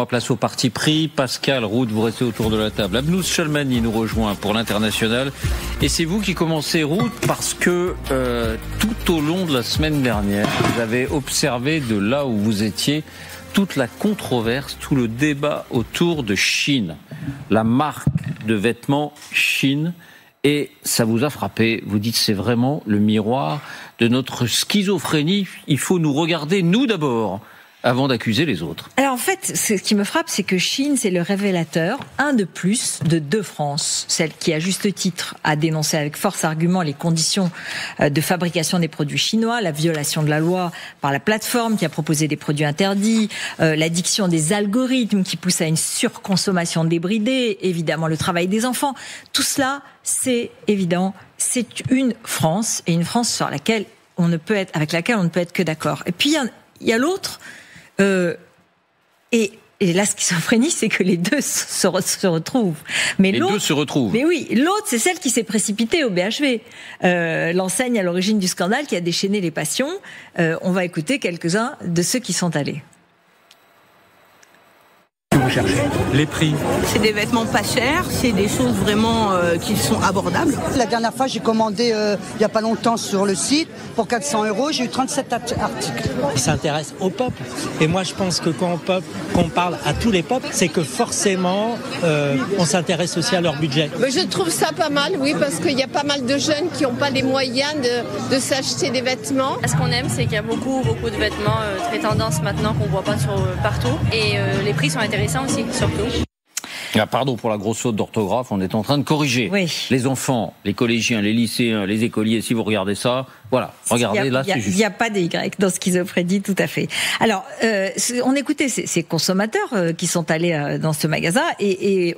On va placer au parti pris. Pascal Roud, vous restez autour de la table. Abnous Chalmani nous rejoint pour l'international. Et c'est vous qui commencez, Roud, parce que tout au long de la semaine dernière, vous avez observé de là où vous étiez toute la controverse, tout le débat autour de Shein, la marque de vêtements Shein. Et ça vous a frappé. Vous dites c'est vraiment le miroir de notre schizophrénie. Il faut nous regarder, nous d'abord, avant d'accuser les autres. Alors en fait, ce qui me frappe, c'est que Shein, c'est le révélateur, un de plus, de deux France. Celle qui, à juste titre, a dénoncé avec force argument les conditions de fabrication des produits chinois, la violation de la loi par la plateforme qui a proposé des produits interdits, l'addiction des algorithmes qui pousse à une surconsommation débridée, évidemment le travail des enfants. Tout cela, c'est évident, c'est une France, et une France sur laquelle avec laquelle on ne peut être que d'accord. Et puis il y a l'autre. Et la schizophrénie, c'est que les deux se retrouvent. Mais les deux se retrouvent. Mais oui, l'autre, c'est celle qui s'est précipitée au BHV. L'enseigne à l'origine du scandale qui a déchaîné les passions. On va écouter quelques-uns de ceux qui sont allés. Vous cherchez les prix. C'est des vêtements pas chers, c'est des choses vraiment qui sont abordables. La dernière fois, j'ai commandé il n'y a pas longtemps sur le site pour 400 €, j'ai eu 37 articles. Ils s'intéressent au peuple. Et moi, je pense que quand on parle à tous les peuples, c'est que forcément, on s'intéresse aussi à leur budget. Mais je trouve ça pas mal, oui, parce qu'il y a pas mal de jeunes qui n'ont pas les moyens de s'acheter des vêtements. Ce qu'on aime, c'est qu'il y a beaucoup de vêtements très tendance maintenant qu'on ne voit pas partout. Et les prix sont intéressants aussi, surtout. Ah, pardon pour la grosse faute d'orthographe, on est en train de corriger. Oui. Les enfants, les collégiens, les lycéens, les écoliers, si vous regardez ça, voilà, regardez, là c'est juste. Il n'y a pas des Y dans schizophrénie, tout à fait. Alors, on écoutait ces consommateurs qui sont allés dans ce magasin et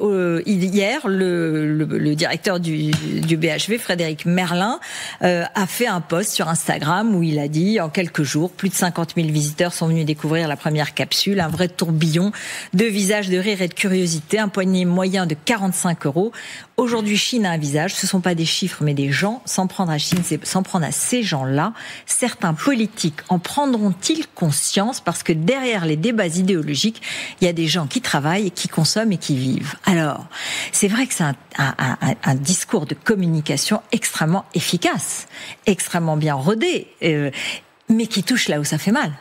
hier, le directeur du BHV, Frédéric Merlin, a fait un post sur Instagram où il a dit, en quelques jours, plus de 50 000 visiteurs sont venus découvrir la première capsule, un vrai tourbillon de visages de rire et de curiosité, un poignet moyen de 45 €. Aujourd'hui, Shein a un visage, ce ne sont pas des chiffres, mais des gens. S'en prendre à Shein, c'est s'en prendre à ces gens-là. Certains politiques en prendront-ils conscience? Parce que derrière les débats idéologiques, il y a des gens qui travaillent, qui consomment et qui vivent. Alors, c'est vrai que c'est un discours de communication extrêmement efficace, extrêmement bien rodé, mais qui touche là où ça fait mal.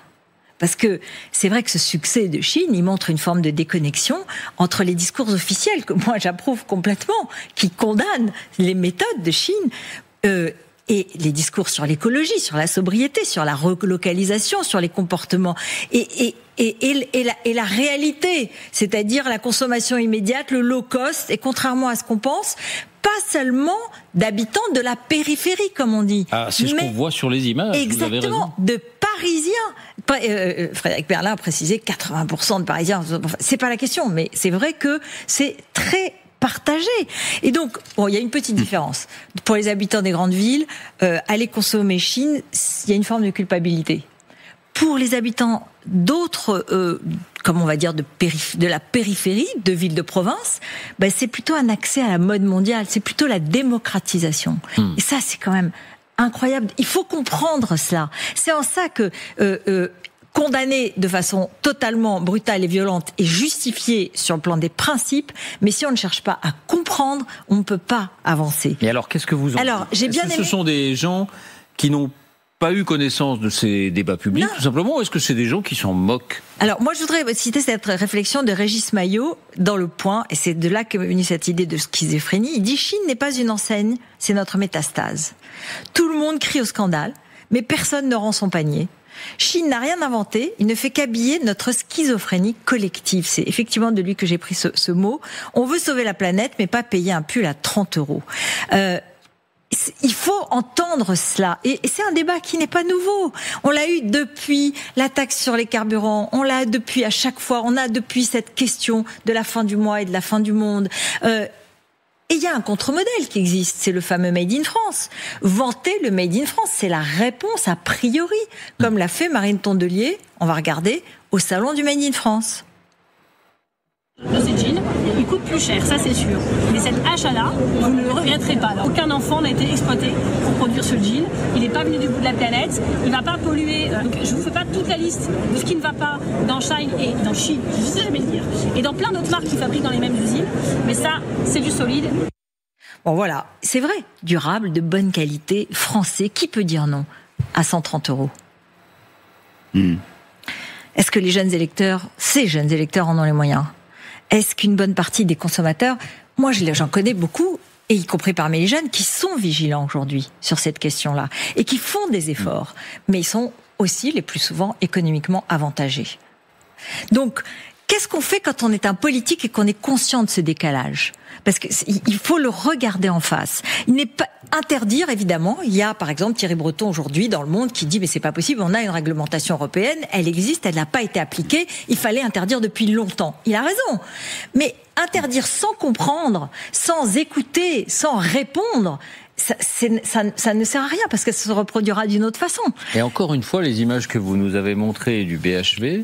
Parce que c'est vrai que ce succès de Shein, il montre une forme de déconnexion entre les discours officiels, que moi j'approuve complètement, qui condamnent les méthodes de Shein, et les discours sur l'écologie, sur la sobriété, sur la relocalisation, sur les comportements. Et la réalité, c'est-à-dire la consommation immédiate, le low cost, et contrairement à ce qu'on pense, pas seulement d'habitants de la périphérie, comme on dit. Ah, c'est ce qu'on voit sur les images. Exactement, de Parisiens. Frédéric Merlin a précisé 80% de Parisiens. C'est pas la question, mais c'est vrai que c'est très partagé. Et donc, il y a une petite différence. Pour les habitants des grandes villes, aller consommer Shein, il y a une forme de culpabilité. Pour les habitants d'autres, comme on va dire, de la périphérie, de villes de province, c'est plutôt un accès à la mode mondiale, c'est plutôt la démocratisation. Et ça, c'est quand même incroyable. Il faut comprendre cela. C'est en ça que condamner de façon totalement brutale et violente est justifié sur le plan des principes, mais si on ne cherche pas à comprendre, on ne peut pas avancer. Et alors, qu'est-ce que vous en dites? J'ai bien aimé. Ce sont des gens qui n'ont pas eu connaissance de ces débats publics, tout simplement, ou est-ce que c'est des gens qui s'en moquent? Alors, moi, je voudrais citer cette réflexion de Régis Maillot dans Le Point, et c'est de là qu'est venue cette idée de schizophrénie. Il dit « Shein n'est pas une enseigne, c'est notre métastase. Tout le monde crie au scandale, mais personne ne rend son panier. Shein n'a rien inventé, il ne fait qu'habiller notre schizophrénie collective. » C'est effectivement de lui que j'ai pris ce mot. On veut sauver la planète, mais pas payer un pull à 30 €. Il faut entendre cela. Et c'est un débat qui n'est pas nouveau. On l'a eu depuis la taxe sur les carburants. On l'a depuis à chaque fois. On a depuis cette question de la fin du mois et de la fin du monde. Et il y a un contre-modèle qui existe. C'est le fameux Made in France. Vanter le Made in France, c'est la réponse a priori. Comme l'a fait Marine Tondelier, on va regarder, au salon du Made in France. C'est jean. Il coûte plus cher, ça c'est sûr. Mais cet achat-là, vous ne le regretterez pas. Alors, aucun enfant n'a été exploité pour produire ce jean. Il n'est pas venu du bout de la planète. Il ne va pas polluer. Donc, je ne vous fais pas toute la liste de ce qui ne va pas dans Shine et dans Shein, je sais jamais le dire. Et dans plein d'autres marques qui fabriquent dans les mêmes usines. Mais ça, c'est du solide. Bon voilà, c'est vrai, durable, de bonne qualité, français, qui peut dire non à 130 €? Est-ce que les jeunes électeurs, ces jeunes électeurs en ont les moyens? Est-ce qu'une bonne partie des consommateurs, moi j'en connais beaucoup, et y compris parmi les jeunes, qui sont vigilants aujourd'hui sur cette question-là, et qui font des efforts, mais ils sont aussi les plus souvent économiquement avantagés. Donc, qu'est-ce qu'on fait quand on est un politique et qu'on est conscient de ce décalage? Parce qu'il faut le regarder en face. Il n'est pas interdire, évidemment. Il y a, par exemple, Thierry Breton aujourd'hui dans Le Monde qui dit mais c'est pas possible, on a une réglementation européenne, elle existe, elle n'a pas été appliquée, il fallait interdire depuis longtemps. Il a raison. Mais interdire sans comprendre, sans écouter, sans répondre, ça ne sert à rien parce que ça se reproduira d'une autre façon. Et encore une fois, les images que vous nous avez montrées du BHV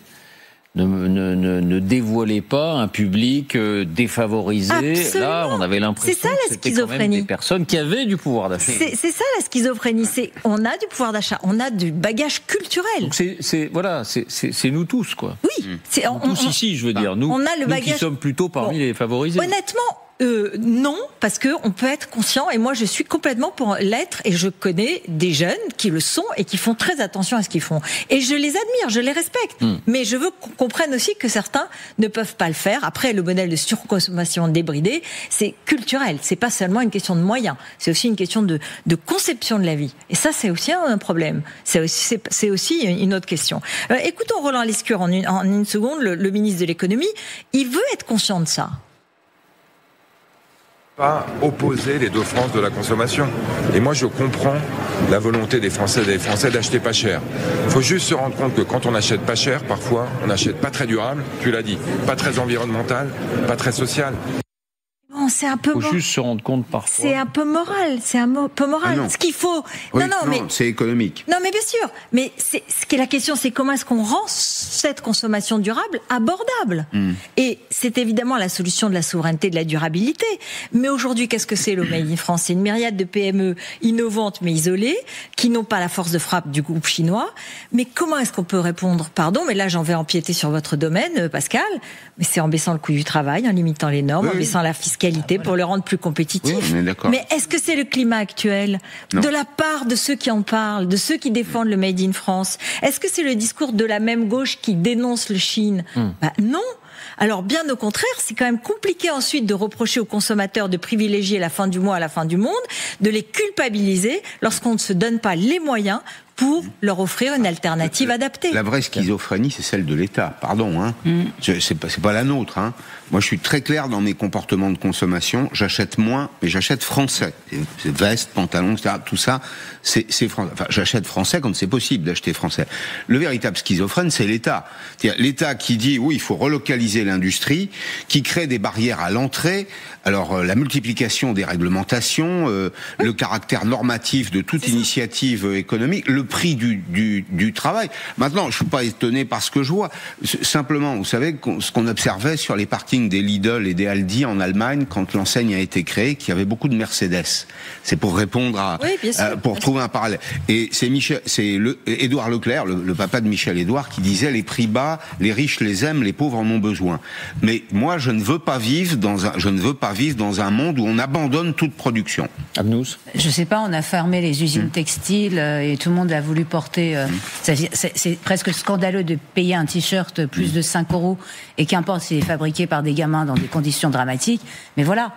ne dévoilez pas un public défavorisé. Absolument. Là, on avait l'impression que c'était quand même des personnes qui avaient du pouvoir d'achat. C'est ça la schizophrénie. On a du pouvoir d'achat, on a du bagage culturel. Donc c'est nous tous, quoi. Oui, tous ici, je veux dire. Nous, on a le bagage... nous qui sommes plutôt parmi les favorisés. Honnêtement. Non, parce que on peut être conscient, et moi je suis complètement pour l'être, et je connais des jeunes qui le sont et qui font très attention à ce qu'ils font. Et je les admire, je les respecte. Mais je veux qu'on comprenne aussi que certains ne peuvent pas le faire. Après, le modèle de surconsommation débridée, c'est culturel. C'est pas seulement une question de moyens, c'est aussi une question de conception de la vie. Et ça, c'est aussi un problème. C'est aussi une autre question. Écoutons Roland Lescure en une seconde, le ministre de l'économie. Il veut être conscient de ça. Pas opposer les deux franges de la consommation. Et moi, je comprends la volonté des Français d'acheter pas cher. Il faut juste se rendre compte que quand on achète pas cher, parfois, on n'achète pas très durable, tu l'as dit, pas très environnemental, pas très social. Bon, c'est un peu. Il faut juste se rendre compte parfois. C'est un peu moral. Ah ce qu'il faut. Oui, mais c'est économique. Non, mais bien sûr. Mais ce qui est la question, c'est comment est-ce qu'on rend cette consommation durable abordable. Et c'est évidemment la solution de la souveraineté, de la durabilité. Mais aujourd'hui, qu'est-ce que c'est le Made in France? C'est une myriade de PME innovantes mais isolées, qui n'ont pas la force de frappe du groupe chinois. Mais comment est-ce qu'on peut répondre? Pardon, mais là, j'en vais empiéter sur votre domaine, Pascal. Mais c'est en baissant le coût du travail, en limitant les normes, en baissant la fiscalité pour le rendre plus compétitif. Oui, on est d'accord. Mais est-ce que c'est le climat actuel de la part de ceux qui en parlent, de ceux qui défendent le Made in France? Est-ce que c'est le discours de la même gauche qui dénonce le Chine? Non. Alors bien au contraire, c'est quand même compliqué ensuite de reprocher aux consommateurs de privilégier la fin du mois à la fin du monde, de les culpabiliser lorsqu'on ne se donne pas les moyens pour leur offrir une alternative adaptée. La vraie schizophrénie, c'est celle de l'État. Pardon, c'est pas la nôtre. Moi, je suis très clair dans mes comportements de consommation. J'achète moins, mais j'achète français. C'est vestes, pantalons, etc. Tout ça, c'est français. Enfin, j'achète français quand c'est possible d'acheter français. Le véritable schizophrène, c'est l'État. C'est-à-dire l'État qui dit oui, il faut relocaliser l'industrie, qui crée des barrières à l'entrée. Alors, la multiplication des réglementations, le caractère normatif de toute initiative économique, le prix du travail. Maintenant, je suis pas étonné par ce que je vois. Simplement, vous savez, ce qu'on observait sur les parkings des Lidl et des Aldi en Allemagne quand l'enseigne a été créée, qu'il y avait beaucoup de Mercedes. C'est pour répondre à, pour trouver un parallèle. Et c'est Édouard Leclerc, le papa de Michel Édouard, qui disait les prix bas, les riches les aiment, les pauvres en ont besoin. Mais moi, je ne veux pas vivre dans un monde où on abandonne toute production. Abnous. Je sais pas, on a fermé les usines textiles et tout le monde a voulu porter. C'est presque scandaleux de payer un t-shirt plus de 5 € et qu'importe s'il est fabriqué par des gamins dans des conditions dramatiques. Mais voilà.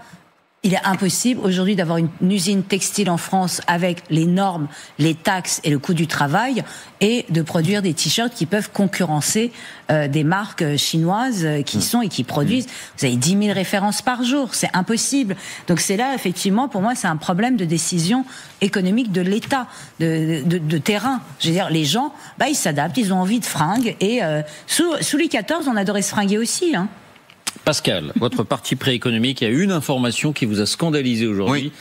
Il est impossible aujourd'hui d'avoir une usine textile en France avec les normes, les taxes et le coût du travail et de produire des t-shirts qui peuvent concurrencer des marques chinoises qui sont et qui produisent. Vous avez 10 000 références par jour, c'est impossible. Donc c'est là, effectivement, pour moi, c'est un problème de décision économique de l'État, de terrain. Je veux dire, les gens, ils s'adaptent, ils ont envie de fringues et sous Louis XIV, on adorait se fringuer aussi, Pascal, votre parti prééconomique, il y a une information qui vous a scandalisé aujourd'hui. Oui.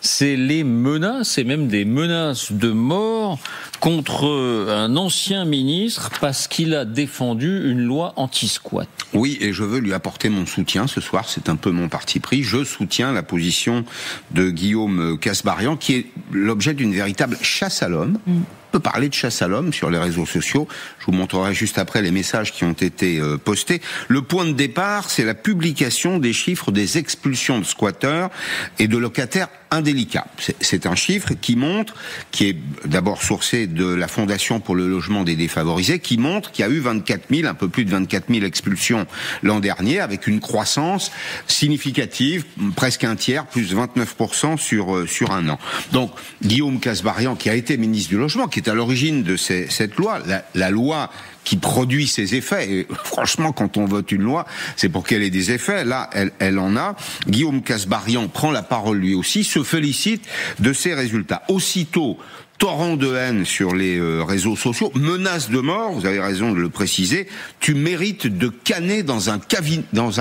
C'est les menaces, et même des menaces de mort contre un ancien ministre parce qu'il a défendu une loi anti-squat. Oui, et je veux lui apporter mon soutien ce soir, c'est un peu mon parti pris. Je soutiens la position de Guillaume Kasbarian, qui est l'objet d'une véritable chasse à l'homme. On peut parler de chasse à l'homme sur les réseaux sociaux. Je vous montrerai juste après les messages qui ont été postés. Le point de départ, c'est la publication des chiffres des expulsions de squatteurs et de locataires indélicats. C'est un chiffre qui montre, qui est d'abord sourcé de la Fondation pour le logement des défavorisés, qui montre qu'il y a eu 24 000, un peu plus de 24 000 expulsions l'an dernier, avec une croissance significative, presque un tiers, plus 29% sur un an. Donc, Guillaume Kasbarian, qui a été ministre du Logement, qui est à l'origine de cette loi, la loi qui produit ses effets, et franchement, quand on vote une loi, c'est pour qu'elle ait des effets. Là, elle en a. Guillaume Kasbarian prend la parole lui aussi, se félicite de ces résultats. Aussitôt, torrent de haine sur les réseaux sociaux, menace de mort, vous avez raison de le préciser, tu mérites de canner dans un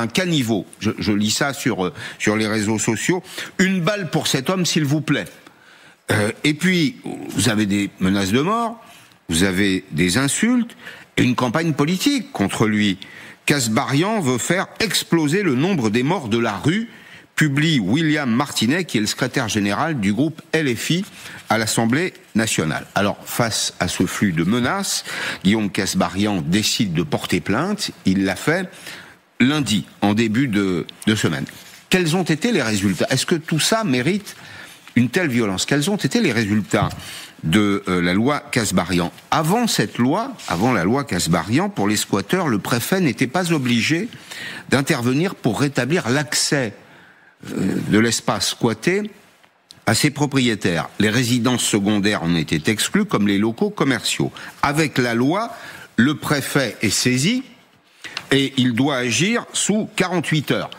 caniveau. Je lis ça sur les réseaux sociaux. Une balle pour cet homme, s'il vous plaît. Et puis, vous avez des menaces de mort, vous avez des insultes, et une campagne politique contre lui. Kasbarian veut faire exploser le nombre des morts de la rue, publie William Martinet, qui est le secrétaire général du groupe LFI à l'Assemblée nationale. Alors, face à ce flux de menaces, Guillaume Kasbarian décide de porter plainte. Il l'a fait lundi, en début de semaine. Quels ont été les résultats ? Est-ce que tout ça mérite une telle violence ? Quels ont été les résultats de la loi Kasbarian ? Avant cette loi, avant la loi Kasbarian, pour les squatteurs, le préfet n'était pas obligé d'intervenir pour rétablir l'accès de l'espace squatté à ses propriétaires. Les résidences secondaires en étaient exclues, comme les locaux commerciaux. Avec la loi, le préfet est saisi et il doit agir sous 48 heures.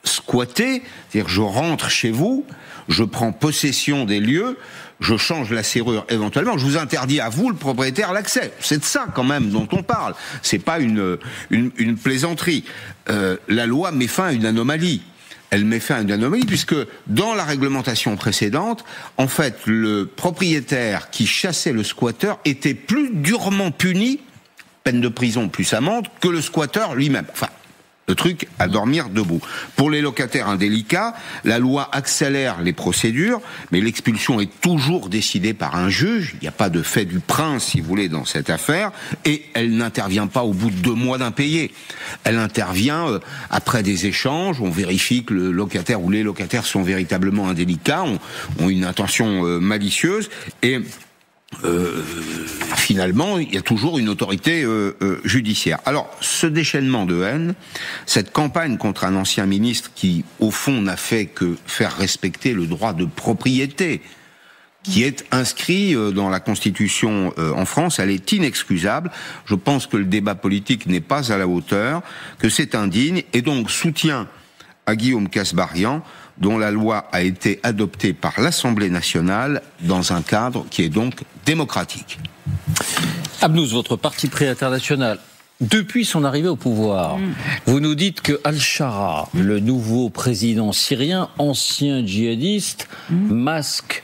Squatter, c'est-à-dire je rentre chez vous, je prends possession des lieux, je change la serrure éventuellement, je vous interdis à vous, le propriétaire, l'accès. C'est de ça quand même dont on parle. C'est pas une plaisanterie. La loi met fin à une anomalie. Elle met fin à une anomalie puisque dans la réglementation précédente, en fait, le propriétaire qui chassait le squatteur était plus durement puni, peine de prison plus amende, que le squatteur lui-même. Enfin, le truc à dormir debout. Pour les locataires indélicats, la loi accélère les procédures, mais l'expulsion est toujours décidée par un juge. Il n'y a pas de fait du prince, si vous voulez, dans cette affaire, et elle n'intervient pas au bout de 2 mois d'impayé. Elle intervient après des échanges, on vérifie que le locataire ou les locataires sont véritablement indélicats, ont une intention malicieuse, et finalement, il y a toujours une autorité judiciaire. Alors, ce déchaînement de haine, cette campagne contre un ancien ministre qui, au fond, n'a fait que faire respecter le droit de propriété, qui est inscrit dans la Constitution en France, elle est inexcusable. Je pense que le débat politique n'est pas à la hauteur, que c'est indigne, et donc soutien à Guillaume Kasbarian, dont la loi a été adoptée par l'Assemblée nationale dans un cadre qui est donc démocratique. Abnous, votre parti pré international, depuis son arrivée au pouvoir, vous nous dites que Al-Shara, le nouveau président syrien, ancien djihadiste, masque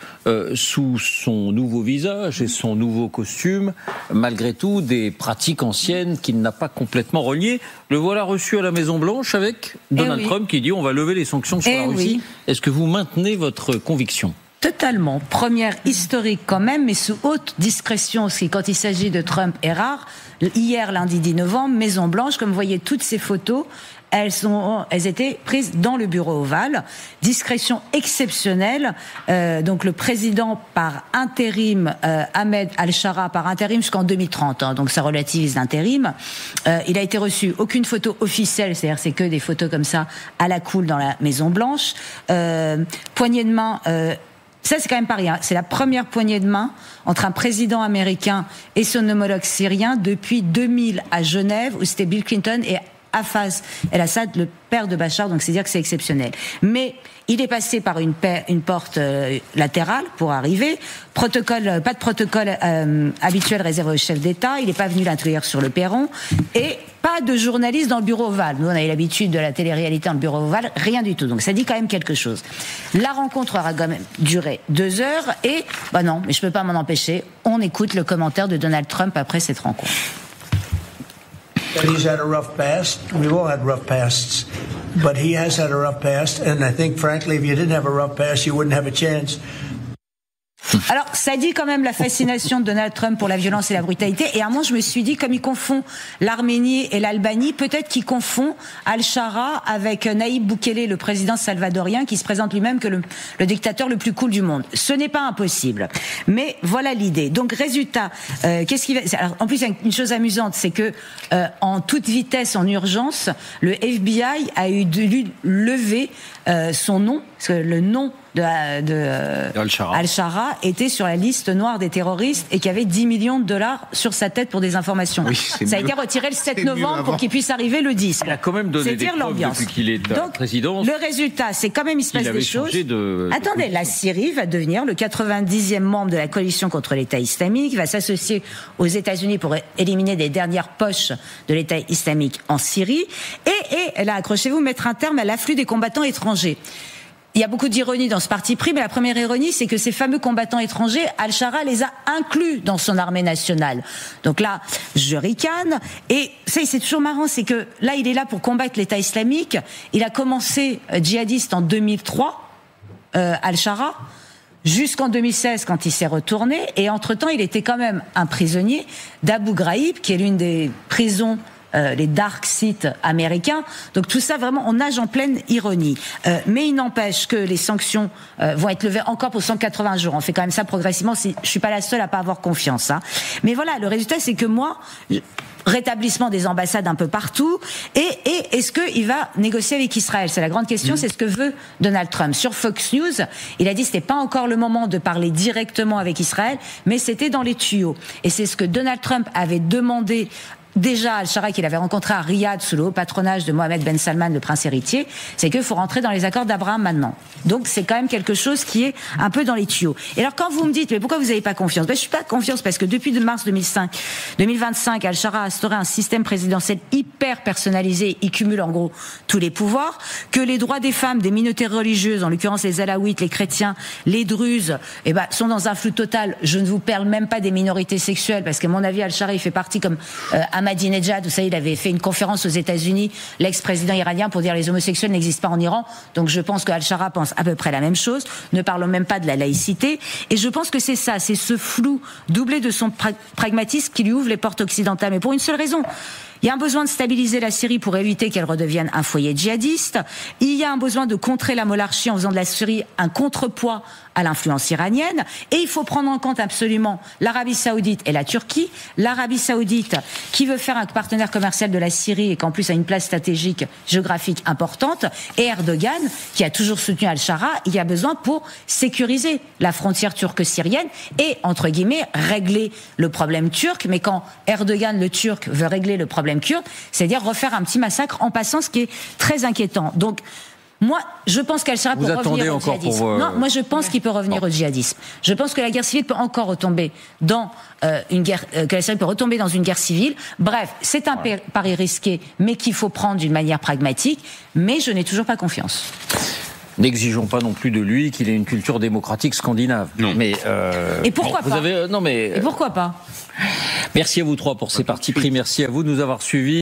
sous son nouveau visage et son nouveau costume, malgré tout, des pratiques anciennes qu'il n'a pas complètement reniées. Le voilà reçu à la Maison-Blanche avec Donald Trump qui dit on va lever les sanctions sur la Russie. Est-ce que vous maintenez votre conviction ? Totalement. Première historique quand même, mais sous haute discrétion, ce qui, quand il s'agit de Trump, est rare. Hier, lundi 10 novembre, Maison-Blanche, comme vous voyez toutes ces photos, elles étaient prises dans le bureau ovale. Discrétion exceptionnelle. Donc le président par intérim, Ahmed Al-Shara par intérim jusqu'en 2030. Donc ça relativise l'intérim. Il a été reçu. Aucune photo officielle, c'est-à-dire c'est que des photos comme ça à la cool dans la Maison Blanche. Poignée de main. Ça, c'est quand même pas rien. C'est la première poignée de main entre un président américain et son homologue syrien depuis 2000 à Genève, où c'était Bill Clinton et Hafez el-Assad, le père de Bachar, donc c'est dire que c'est exceptionnel. Mais il est passé par une porte latérale pour arriver. Pas de protocole habituel réservé au chef d'État. Il n'est pas venu l'introduire sur le perron. Et pas de journaliste dans le bureau ovale. Nous, on a eu l'habitude de la télé-réalité dans le bureau ovale. Rien du tout. Donc ça dit quand même quelque chose. La rencontre aura quand même duré 2 heures. Et, non, mais je peux pas m'en empêcher. On écoute le commentaire de Donald Trump après cette rencontre. He's had a rough past. We've all had rough pasts. But he has had a rough past. And I think, frankly, if you didn't have a rough past, you wouldn't have a chance. Alors, ça dit quand même la fascination de Donald Trump pour la violence et la brutalité. Et à un moment, je me suis dit, comme il confond l'Arménie et l'Albanie, peut-être qu'il confond Al-Shara avec Naïb Boukele, le président salvadorien, qui se présente lui-même que le dictateur le plus cool du monde. Ce n'est pas impossible. Mais voilà l'idée. Donc, résultat, qu'est-ce qui va... Alors, en plus, il y a une chose amusante, c'est que en toute vitesse, en urgence, le FBI a eu dû lever son nom, parce que le nom de Al-Shara était sur la liste noire des terroristes et qu'il y avait 10 millions de dollars sur sa tête pour des informations. Oui, ça a été retiré le 7 novembre pour qu'il puisse arriver le 10. Il a quand même donné des preuves depuis qu'il est à la présidence. Le résultat, c'est quand même il se passe des choses. Attendez, la Syrie va devenir le 90e membre de la coalition contre l'État islamique, va s'associer aux États-Unis pour éliminer les dernières poches de l'État islamique en Syrie et là, accrochez-vous, mettre un terme à l'afflux des combattants étrangers. Il y a beaucoup d'ironie dans ce parti pris, mais la première ironie, c'est que ces fameux combattants étrangers, Al-Shara les a inclus dans son armée nationale. Donc là, je ricane. Et c'est toujours marrant, c'est que là, il est là pour combattre l'État islamique. Il a commencé djihadiste en 2003, Al-Shara, jusqu'en 2016 quand il s'est retourné. Et entre-temps, il était quand même un prisonnier d'Abu Ghraib, qui est l'une des prisons les dark sites américains. Donc tout ça, vraiment, on nage en pleine ironie. Mais il n'empêche que les sanctions vont être levées encore pour 180 jours. On fait quand même ça progressivement. Je suis pas la seule à pas avoir confiance. Hein. Mais voilà, le résultat, c'est que moi... rétablissement des ambassades un peu partout, et est-ce qu'il va négocier avec Israël? C'est la grande question, c'est ce que veut Donald Trump. Sur Fox News, il a dit que c'était pas encore le moment de parler directement avec Israël, mais c'était dans les tuyaux. Et c'est ce que Donald Trump avait demandé déjà Al-Shara, qu'il avait rencontré à Riyad sous le haut patronage de Mohammed Ben Salman, le prince héritier, c'est qu'il faut rentrer dans les accords d'Abraham maintenant. Donc c'est quand même quelque chose qui est un peu dans les tuyaux. Et alors quand vous me dites, mais pourquoi vous n'avez pas confiance? Je suis pas confiance parce que depuis mars 2025, Al-Shara a instauré un système présidentiel hyper personnalisé, il cumule en gros tous les pouvoirs, que les droits des femmes, des minorités religieuses, en l'occurrence les alaouites, les chrétiens, les druzes, sont dans un flou total. Je ne vous parle même pas des minorités sexuelles, parce qu'à mon avis, Al-Shara, il fait partie comme Ahmadinejad, vous savez, il avait fait une conférence aux États-Unis, l'ex-président iranien, pour dire les homosexuels n'existent pas en Iran. Donc je pense que Al-Shara pense à peu près la même chose. Ne parlons même pas de la laïcité. Et je pense que c'est ça, c'est ce flou doublé de son pragmatisme qui lui ouvre les portes occidentales. Mais pour une seule raison. Il y a un besoin de stabiliser la Syrie pour éviter qu'elle redevienne un foyer djihadiste. Il y a un besoin de contrer la monarchie en faisant de la Syrie un contrepoids à l'influence iranienne. Et il faut prendre en compte absolument l'Arabie Saoudite et la Turquie. L'Arabie Saoudite qui veut faire un partenaire commercial de la Syrie et qu'en plus a une place stratégique géographique importante. Et Erdogan qui a toujours soutenu Al-Shara. Il y a besoin pour sécuriser la frontière turque-syrienne et, entre guillemets, régler le problème turc. Mais quand Erdogan, le turc, veut régler le problème kurde, c'est-à-dire refaire un petit massacre en passant, ce qui est très inquiétant. Donc, moi, je pense qu'Al-Shara peut revenir au djihadisme. Non, moi, je pense qu'il peut revenir au djihadisme. Je pense que la guerre civile peut encore retomber dans une guerre, que la Syrie peut retomber dans une guerre civile. Bref, c'est un pari risqué, mais qu'il faut prendre d'une manière pragmatique. Mais je n'ai toujours pas confiance. N'exigeons pas non plus de lui qu'il ait une culture démocratique scandinave. Non. Mais et pourquoi pas Et pourquoi pas? Merci à vous trois pour ces partis pris. Merci à vous de nous avoir suivis.